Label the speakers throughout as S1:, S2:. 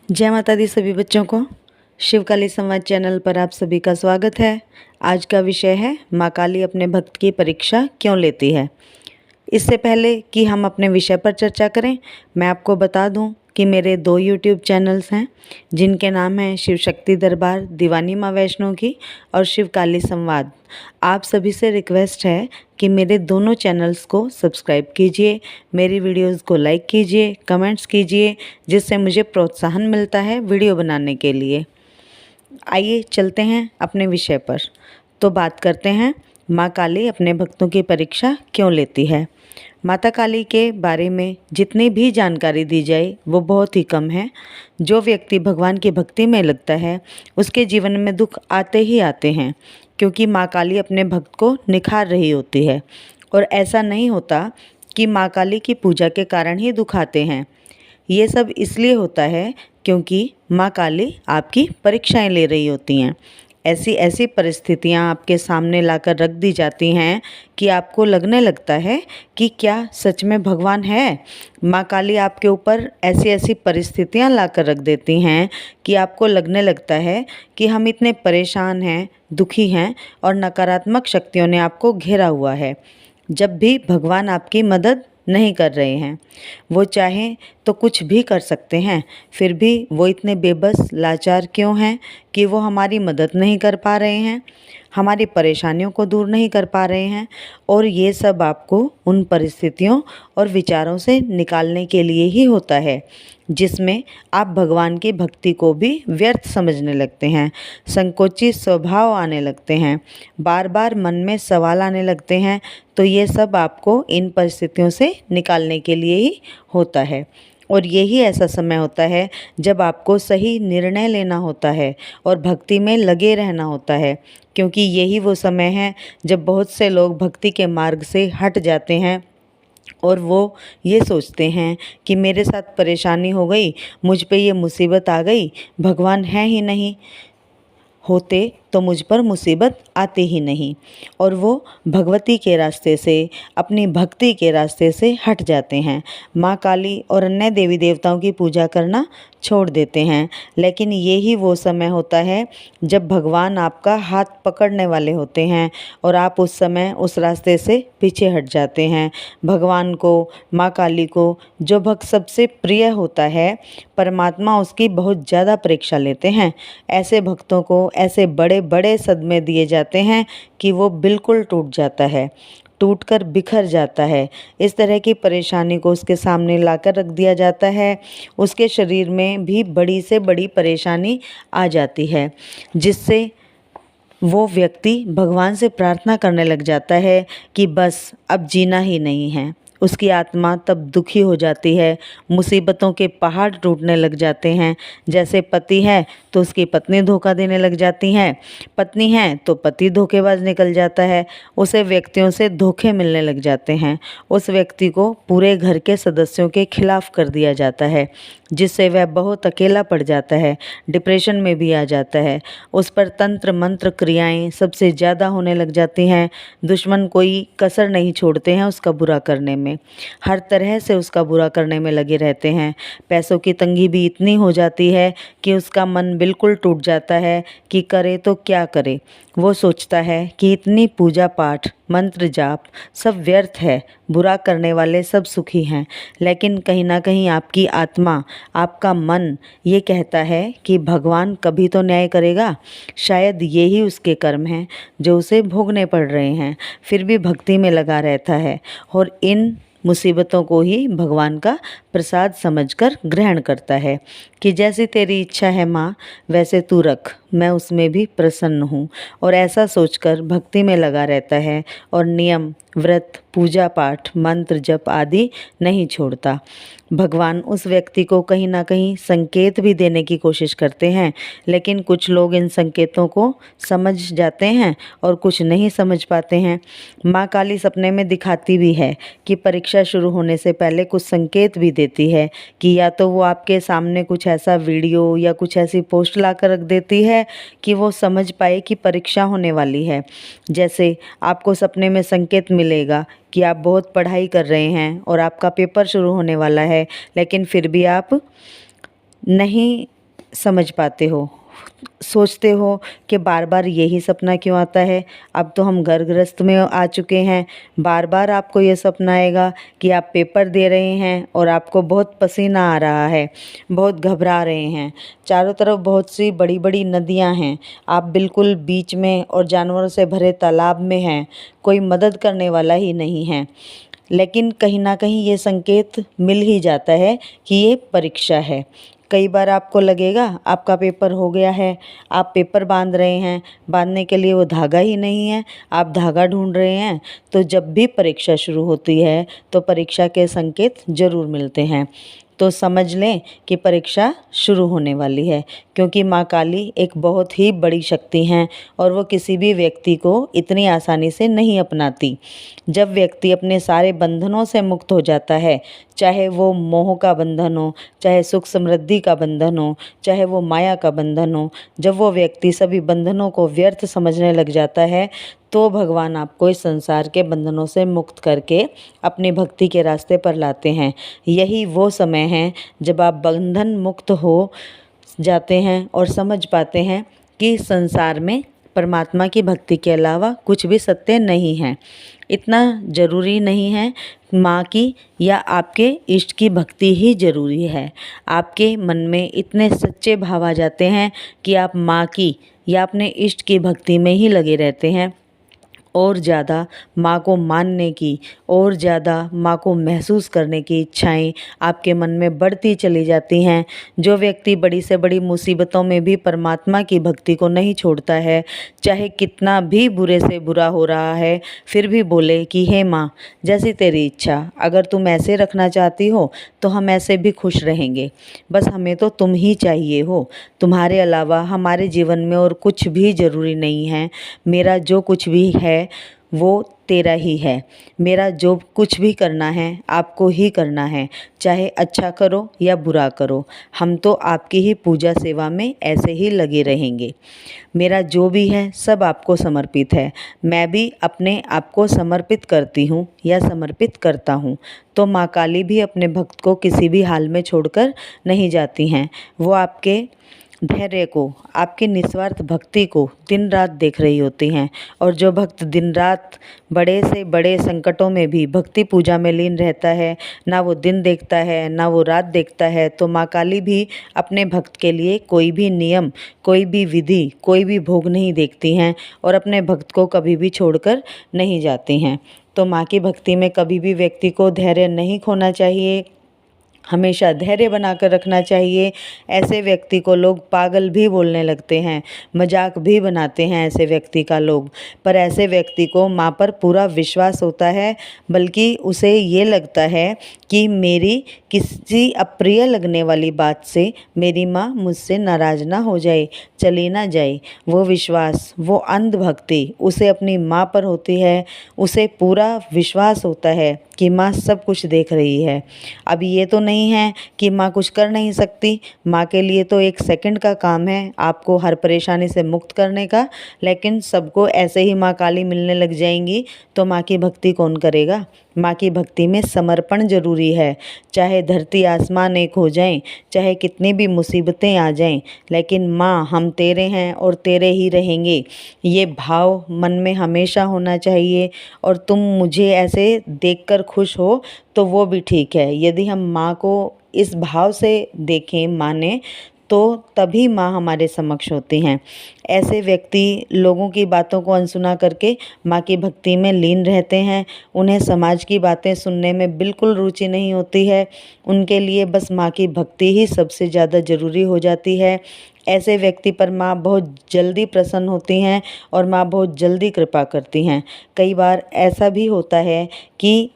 S1: जय माता दी सभी बच्चों को। शिवकाली संवाद चैनल पर आप सभी का स्वागत है। आज का विषय है माँ काली अपने भक्त की परीक्षा क्यों लेती है। इससे पहले कि हम अपने विषय पर चर्चा करें, मैं आपको बता दूं कि मेरे 2 यूट्यूब चैनल्स हैं जिनके नाम हैं शिव शक्ति दरबार दीवानी माँ वैष्णो की और शिवकाली संवाद। आप सभी से रिक्वेस्ट है कि मेरे दोनों चैनल्स को सब्सक्राइब कीजिए, मेरी वीडियोस को लाइक कीजिए, कमेंट्स कीजिए, जिससे मुझे प्रोत्साहन मिलता है वीडियो बनाने के लिए। आइए चलते हैं अपने विषय पर। तो बात करते हैं माँ काली अपने भक्तों की परीक्षा क्यों लेती है। माता काली के बारे में जितनी भी जानकारी दी जाए वो बहुत ही कम है। जो व्यक्ति भगवान की भक्ति में लगता है उसके जीवन में दुख आते ही आते हैं, क्योंकि माँ काली अपने भक्त को निखार रही होती है। और ऐसा नहीं होता कि माँ काली की पूजा के कारण ही दुख आते हैं। ये सब इसलिए होता है क्योंकि माँ काली आपकी परीक्षाएं ले रही होती हैं। ऐसी ऐसी परिस्थितियाँ आपके सामने लाकर रख दी जाती हैं कि आपको लगने लगता है कि क्या सच में भगवान है। माँ काली आपके ऊपर ऐसी ऐसी परिस्थितियाँ लाकर रख देती हैं कि आपको लगने लगता है कि हम इतने परेशान हैं, दुखी हैं और नकारात्मक शक्तियों ने आपको घेरा हुआ है। जब भी भगवान आपकी मदद नहीं कर रहे हैं, वो चाहें तो कुछ भी कर सकते हैं, फिर भी वो इतने बेबस लाचार क्यों हैं कि वो हमारी मदद नहीं कर पा रहे हैं, हमारी परेशानियों को दूर नहीं कर पा रहे हैं। और ये सब आपको उन परिस्थितियों और विचारों से निकालने के लिए ही होता है जिसमें आप भगवान की भक्ति को भी व्यर्थ समझने लगते हैं, संकोची स्वभाव आने लगते हैं, बार बार मन में सवाल आने लगते हैं। तो ये सब आपको इन परिस्थितियों से निकालने के लिए ही होता है। और यही ऐसा समय होता है जब आपको सही निर्णय लेना होता है और भक्ति में लगे रहना होता है, क्योंकि यही वो समय है जब बहुत से लोग भक्ति के मार्ग से हट जाते हैं और वो ये सोचते हैं कि मेरे साथ परेशानी हो गई, मुझ पे ये मुसीबत आ गई, भगवान है ही नहीं, होते तो मुझ पर मुसीबत आती ही नहीं। और वो भगवती के रास्ते से, अपनी भक्ति के रास्ते से हट जाते हैं, माँ काली और अन्य देवी देवताओं की पूजा करना छोड़ देते हैं। लेकिन यही वो समय होता है जब भगवान आपका हाथ पकड़ने वाले होते हैं और आप उस समय उस रास्ते से पीछे हट जाते हैं। भगवान को, माँ काली को जो भक्त सबसे प्रिय होता है, परमात्मा उसकी बहुत ज़्यादा परीक्षा लेते हैं। ऐसे भक्तों को ऐसे बड़े बड़े सदमे दिए जाते हैं कि वो बिल्कुल टूट जाता है, टूटकर बिखर जाता है। इस तरह की परेशानी को उसके सामने लाकर रख दिया जाता है। उसके शरीर में भी बड़ी से बड़ी परेशानी आ जाती है, जिससे वो व्यक्ति भगवान से प्रार्थना करने लग जाता है कि बस अब जीना ही नहीं है। उसकी आत्मा तब दुखी हो जाती है, मुसीबतों के पहाड़ टूटने लग जाते हैं। जैसे पति है तो उसकी पत्नी धोखा देने लग जाती हैं, पत्नी है तो पति धोखेबाज निकल जाता है, उसे व्यक्तियों से धोखे मिलने लग जाते हैं, उस व्यक्ति को पूरे घर के सदस्यों के खिलाफ कर दिया जाता है, जिससे वह बहुत अकेला पड़ जाता है, डिप्रेशन में भी आ जाता है। उस पर तंत्र मंत्र क्रियाएं सबसे ज़्यादा होने लग जाती हैं। दुश्मन कोई कसर नहीं छोड़ते हैं उसका बुरा करने में, हर तरह से उसका बुरा करने में लगे रहते हैं। पैसों की तंगी भी इतनी हो जाती है कि उसका मन बिल्कुल टूट जाता है कि करे तो क्या करे। वो सोचता है कि इतनी पूजा पाठ, मंत्र जाप सब व्यर्थ है, बुरा करने वाले सब सुखी हैं। लेकिन कहीं ना कहीं आपकी आत्मा, आपका मन ये कहता है कि भगवान कभी तो न्याय करेगा, शायद यही उसके कर्म हैं जो उसे भोगने पड़ रहे हैं। फिर भी भक्ति में लगा रहता है और इन मुसीबतों को ही भगवान का प्रसाद समझकर ग्रहण करता है कि जैसी तेरी इच्छा है माँ, वैसे तू रख, मैं उसमें भी प्रसन्न हूँ। और ऐसा सोचकर भक्ति में लगा रहता है और नियम, व्रत, पूजा पाठ, मंत्र जप आदि नहीं छोड़ता। भगवान उस व्यक्ति को कहीं ना कहीं संकेत भी देने की कोशिश करते हैं, लेकिन कुछ लोग इन संकेतों को समझ जाते हैं और कुछ नहीं समझ पाते हैं। माँ काली सपने में दिखाती भी है कि परीक्षा शुरू होने से पहले कुछ संकेत भी देती है कि या तो वो आपके सामने कुछ ऐसा वीडियो या कुछ ऐसी पोस्ट ला कर रख देती है कि वो समझ पाए कि परीक्षा होने वाली है। जैसे आपको सपने में संकेत मिलेगा कि आप बहुत पढ़ाई कर रहे हैं और आपका पेपर शुरू होने वाला है, लेकिन फिर भी आप नहीं समझ पाते हो। सोचते हो कि बार बार यही सपना क्यों आता है। अब तो हम घर गृहस्थ में आ चुके हैं, बार बार आपको ये सपना आएगा कि आप पेपर दे रहे हैं और आपको बहुत पसीना आ रहा है, बहुत घबरा रहे हैं, चारों तरफ बहुत सी बड़ी बड़ी नदियां हैं, आप बिल्कुल बीच में और जानवरों से भरे तालाब में हैं, कोई मदद करने वाला ही नहीं है। लेकिन कहीं ना कहीं ये संकेत मिल ही जाता है कि ये परीक्षा है। कई बार आपको लगेगा आपका पेपर हो गया है, आप पेपर बांध रहे हैं, बांधने के लिए वो धागा ही नहीं है, आप धागा ढूंढ रहे हैं। तो जब भी परीक्षा शुरू होती है तो परीक्षा के संकेत ज़रूर मिलते हैं। तो समझ लें कि परीक्षा शुरू होने वाली है, क्योंकि माँ काली एक बहुत ही बड़ी शक्ति हैं और वो किसी भी व्यक्ति को इतनी आसानी से नहीं अपनाती। जब व्यक्ति अपने सारे बंधनों से मुक्त हो जाता है, चाहे वो मोह का बंधन हो, चाहे सुख समृद्धि का बंधन हो, चाहे वो माया का बंधन हो, जब वो व्यक्ति सभी बंधनों को व्यर्थ समझने लग जाता है, तो भगवान आपको इस संसार के बंधनों से मुक्त करके अपनी भक्ति के रास्ते पर लाते हैं। यही वो समय है जब आप बंधन मुक्त हो जाते हैं और समझ पाते हैं कि संसार में परमात्मा की भक्ति के अलावा कुछ भी सत्य नहीं है। इतना ज़रूरी नहीं है माँ की या आपके इष्ट की भक्ति ही ज़रूरी है। आपके मन में इतने सच्चे भाव आ जाते हैं कि आप माँ की या अपने इष्ट की भक्ति में ही लगे रहते हैं। और ज़्यादा माँ को मानने की, और ज़्यादा माँ को महसूस करने की इच्छाएं आपके मन में बढ़ती चली जाती हैं। जो व्यक्ति बड़ी से बड़ी मुसीबतों में भी परमात्मा की भक्ति को नहीं छोड़ता है, चाहे कितना भी बुरे से बुरा हो रहा है, फिर भी बोले कि हे माँ, जैसी तेरी इच्छा, अगर तुम ऐसे रखना चाहती हो तो हम ऐसे भी खुश रहेंगे, बस हमें तो तुम ही चाहिए हो, तुम्हारे अलावा हमारे जीवन में और कुछ भी ज़रूरी नहीं है। मेरा जो कुछ भी है वो तेरा ही है, मेरा जो कुछ भी करना है आपको ही करना है, चाहे अच्छा करो या बुरा करो, हम तो आपकी ही पूजा सेवा में ऐसे ही लगे रहेंगे। मेरा जो भी है सब आपको समर्पित है, मैं भी अपने आप को समर्पित करती हूँ या समर्पित करता हूँ। तो माँ काली भी अपने भक्त को किसी भी हाल में छोड़कर नहीं जाती हैं। वो आपके धैर्य को, आपकी निस्वार्थ भक्ति को दिन रात देख रही होती हैं। और जो भक्त दिन रात बड़े से बड़े संकटों में भी भक्ति पूजा में लीन रहता है, ना वो दिन देखता है ना वो रात देखता है, तो माँ काली भी अपने भक्त के लिए कोई भी नियम, कोई भी विधि, कोई भी भोग नहीं देखती हैं और अपने भक्त को कभी भी छोड़कर नहीं जाती हैं। तो माँ की भक्ति में कभी भी व्यक्ति को धैर्य नहीं खोना चाहिए, हमेशा धैर्य बनाकर रखना चाहिए। ऐसे व्यक्ति को लोग पागल भी बोलने लगते हैं, मजाक भी बनाते हैं ऐसे व्यक्ति का लोग, पर ऐसे व्यक्ति को माँ पर पूरा विश्वास होता है, बल्कि उसे ये लगता है कि मेरी किसी अप्रिय लगने वाली बात से मेरी माँ मुझसे नाराज़ ना हो जाए, चली ना जाए। वो विश्वास, वो अंधभक्ति उसे अपनी माँ पर होती है। उसे पूरा विश्वास होता है कि माँ सब कुछ देख रही है। अब ये तो नहीं है कि माँ कुछ कर नहीं सकती, माँ के लिए तो एक सेकंड का काम है आपको हर परेशानी से मुक्त करने का। लेकिन सबको ऐसे ही माँ काली मिलने लग जाएंगी तो माँ की भक्ति कौन करेगा। माँ की भक्ति में समर्पण जरूरी है। चाहे धरती आसमान एक हो जाएं, चाहे कितनी भी मुसीबतें आ जाएं, लेकिन माँ हम तेरे हैं और तेरे ही रहेंगे, ये भाव मन में हमेशा होना चाहिए। और तुम मुझे ऐसे देखकर खुश हो तो वो भी ठीक है। यदि हम माँ को इस भाव से देखें, माने, तो तभी माँ हमारे समक्ष होती हैं। ऐसे व्यक्ति लोगों की बातों को अनसुना करके माँ की भक्ति में लीन रहते हैं। उन्हें समाज की बातें सुनने में बिल्कुल रुचि नहीं होती है। उनके लिए बस माँ की भक्ति ही सबसे ज़्यादा ज़रूरी हो जाती है। ऐसे व्यक्ति पर माँ बहुत जल्दी प्रसन्न होती हैं और माँ बहुत जल्दी कृपा करती हैं। कई बार ऐसा भी होता है कि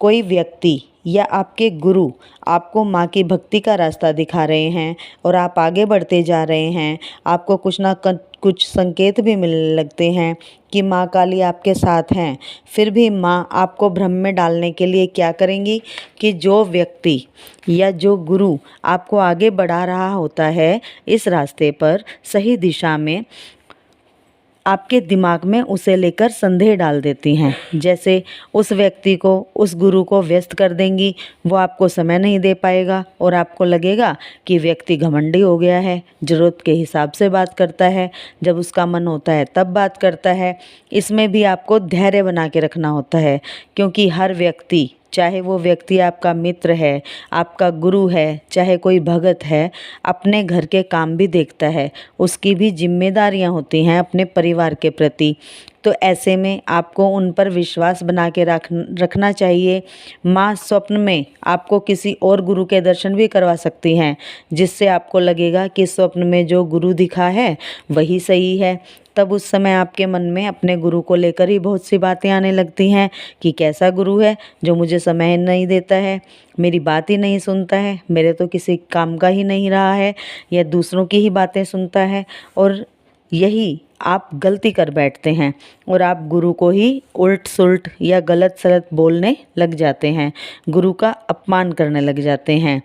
S1: कोई व्यक्ति या आपके गुरु आपको माँ की भक्ति का रास्ता दिखा रहे हैं और आप आगे बढ़ते जा रहे हैं, आपको कुछ ना कुछ संकेत भी मिलने लगते हैं कि माँ काली आपके साथ हैं। फिर भी माँ आपको भ्रम में डालने के लिए क्या करेंगी कि जो व्यक्ति या जो गुरु आपको आगे बढ़ा रहा होता है इस रास्ते पर सही दिशा में, आपके दिमाग में उसे लेकर संदेह डाल देती हैं। जैसे उस व्यक्ति को, उस गुरु को व्यस्त कर देंगी, वो आपको समय नहीं दे पाएगा और आपको लगेगा कि व्यक्ति घमंडी हो गया है, ज़रूरत के हिसाब से बात करता है, जब उसका मन होता है तब बात करता है। इसमें भी आपको धैर्य बना के रखना होता है, क्योंकि हर व्यक्ति, चाहे वो व्यक्ति आपका मित्र है, आपका गुरु है, चाहे कोई भगत है, अपने घर के काम भी देखता है, उसकी भी जिम्मेदारियां होती हैं अपने परिवार के प्रति। तो ऐसे में आपको उन पर विश्वास बना के रखना चाहिए। माँ स्वप्न में आपको किसी और गुरु के दर्शन भी करवा सकती हैं, जिससे आपको लगेगा कि स्वप्न में जो गुरु दिखा है वही सही है। तब उस समय आपके मन में अपने गुरु को लेकर ही बहुत सी बातें आने लगती हैं कि कैसा गुरु है जो मुझे समय नहीं देता है, मेरी बात ही नहीं सुनता है, मेरे तो किसी काम का ही नहीं रहा है, या दूसरों की ही बातें सुनता है। और यही आप गलती कर बैठते हैं और आप गुरु को ही उल्ट सुल्ट या गलत सलत बोलने लग जाते हैं, गुरु का अपमान करने लग जाते हैं।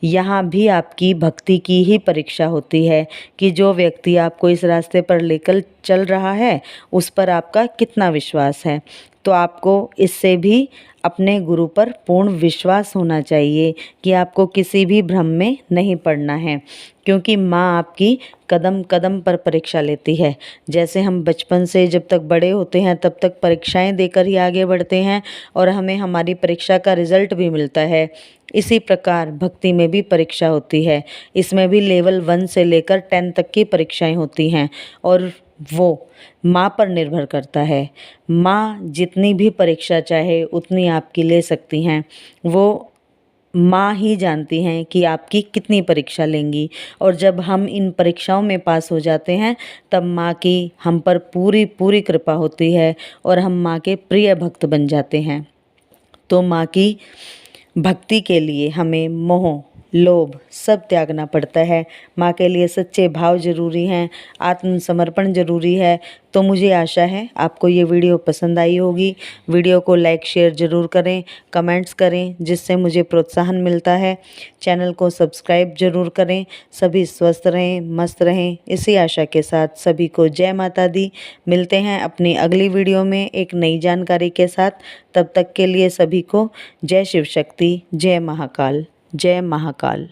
S1: यहाँ भी आपकी भक्ति की ही परीक्षा होती है कि जो व्यक्ति आपको इस रास्ते पर लेकर चल रहा है उस पर आपका कितना विश्वास है। तो आपको इससे भी अपने गुरु पर पूर्ण विश्वास होना चाहिए कि आपको किसी भी भ्रम में नहीं पड़ना है, क्योंकि माँ आपकी कदम कदम पर परीक्षा लेती है। जैसे हम बचपन से जब तक बड़े होते हैं तब तक परीक्षाएं देकर ही आगे बढ़ते हैं और हमें हमारी परीक्षा का रिजल्ट भी मिलता है, इसी प्रकार भक्ति में भी परीक्षा होती है। इसमें भी लेवल 1 से लेकर 10 तक की परीक्षाएं होती हैं और वो माँ पर निर्भर करता है। माँ जितनी भी परीक्षा चाहे उतनी आपकी ले सकती हैं, वो माँ ही जानती हैं कि आपकी कितनी परीक्षा लेंगी। और जब हम इन परीक्षाओं में पास हो जाते हैं तब माँ की हम पर पूरी पूरी कृपा होती है और हम माँ के प्रिय भक्त बन जाते हैं। तो माँ की भक्ति के लिए हमें मोह, लोभ सब त्यागना पड़ता है। माँ के लिए सच्चे भाव जरूरी हैं, आत्मसमर्पण जरूरी है। तो मुझे आशा है आपको ये वीडियो पसंद आई होगी। वीडियो को लाइक शेयर ज़रूर करें, कमेंट्स करें, जिससे मुझे प्रोत्साहन मिलता है। चैनल को सब्सक्राइब जरूर करें। सभी स्वस्थ रहें, मस्त रहें, इसी आशा के साथ सभी को जय माता दी। मिलते हैं अपनी अगली वीडियो में एक नई जानकारी के साथ। तब तक के लिए सभी को जय शिव शक्ति, जय महाकाल, जय महाकाल।